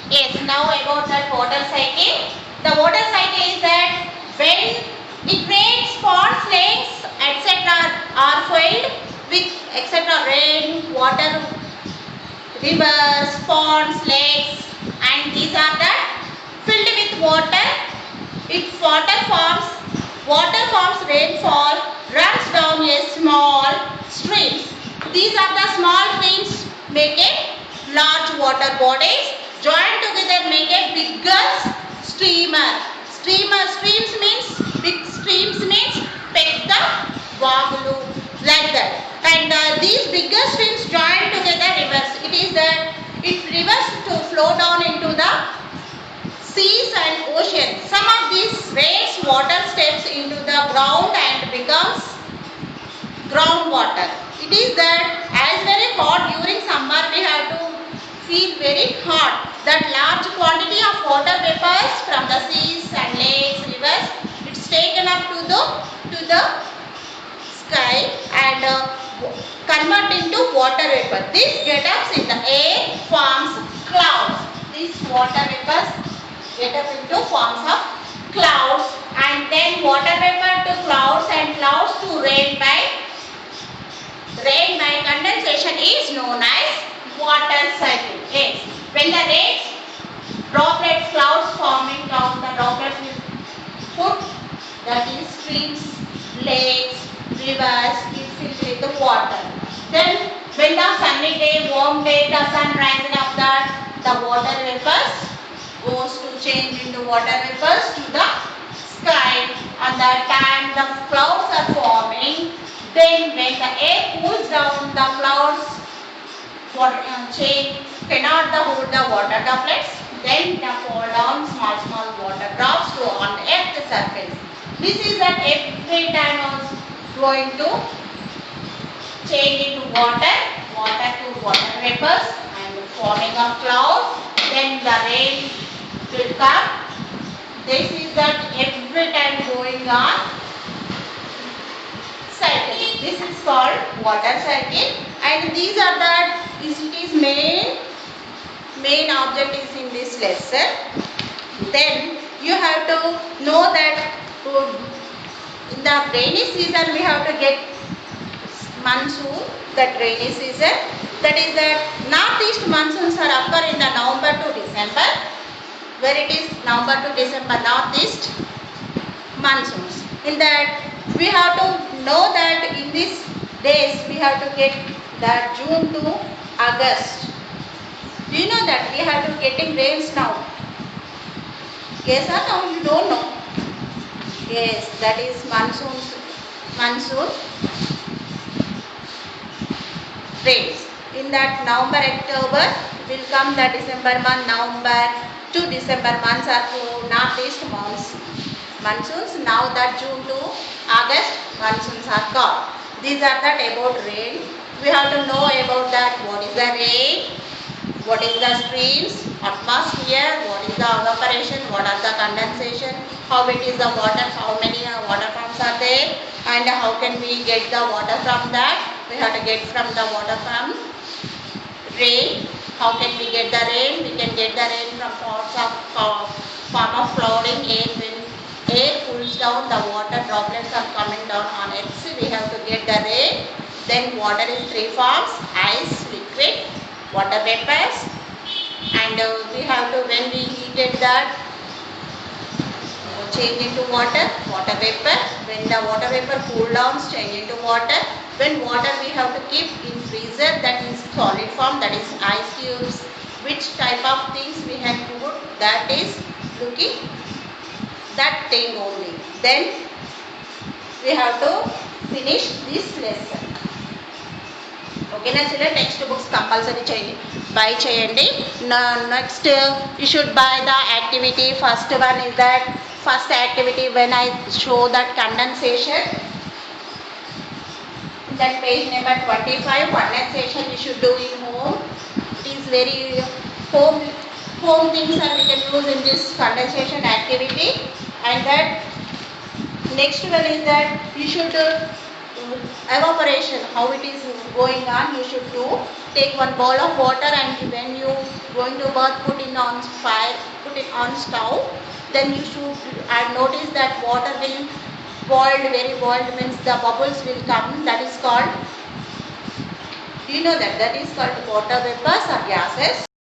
Yes, now about that water cycle. The water cycle is that when it rains, ponds, lakes, etc. are filled with etc. rain, water, rivers, ponds, lakes, and these are the filled with water. If water forms rainfall, runs down a small streams. These are the small streams make a large water bodies. Joined together make a bigger streamer. Streams means big streams means Pekta, Wagulu, like that. And these bigger streams join together rivers. It rivers to flow down into the seas and oceans. Some of these rains water steps into the ground and becomes groundwater. It is that as very hot during summer we have to feel very hot. That large quantity of water vapors from the seas and lakes, rivers, it's taken up to the sky and convert into water vapor. This get up in the air forms clouds. These water vapors get up into forms of clouds and then water vapor to clouds and clouds to rain by condensation is known as water cycle. Yes. When the rain droplets, clouds forming clouds, the droplets will put that is streams, lakes, rivers is filled with the water. Then when the sunny day, warm day, the sun rising up that the water vapors goes to change into water vapors to the sky and that time the clouds are forming. Then when the air cools down, the clouds change cannot hold the water droplets. Then they fall down small water drops to on the earth surface. This is that every time was going to change into water to water vapors and forming of clouds. Then the rain will come. This is that every time going on cycle. This is called water cycle and these are main object is in this lesson. Then you have to know that in the rainy season we have to get monsoon, that rainy season. That is that northeast monsoons are occur in the November to December, where it is November to December northeast monsoons. In that we have to know that in these days we have to get that June to August. Do you know that we have to getting rains now? Yes or no? You don't know? Yes, that is monsoon rains. In that November, October will come the December month, November to December months are northeast monsoons. Now that June to August monsoons are called. These are that about rain. We have to know about that what is the rain, what is the streams, atmosphere, what is the evaporation, what are the condensation, how it is the water, how many water forms are there and how can we get the water from that. We have to get from the water from rain. How can we get the rain? We can get the rain from form of clouding air. When air cools down, the water droplets are coming down on it. So we have to get the rain. Then water is three forms: ice, liquid, water vapors. And we have to, when we heated that, change into water vapor. When the water vapor cool down, change into water. When water we have to keep in freezer, that is solid form, that is ice cubes. Which type of things we have to put, that is looking that thing only. Then we have to finish this lesson. Okay na children, textbooks compulsory buy cheyandi. Next you should buy the activity. First one is that first activity when I show that condensation. That page number 25, condensation you should do in home. It is very home things and we can use in this condensation activity. And that next one is that you should evaporation, how it is going on, you should do. take one bowl of water and when you going to bath, put it on fire, put it on stove. Then you should notice that water will boiled, very boiled means the bubbles will come. That is called, do you know that? That is called water vapors or gases.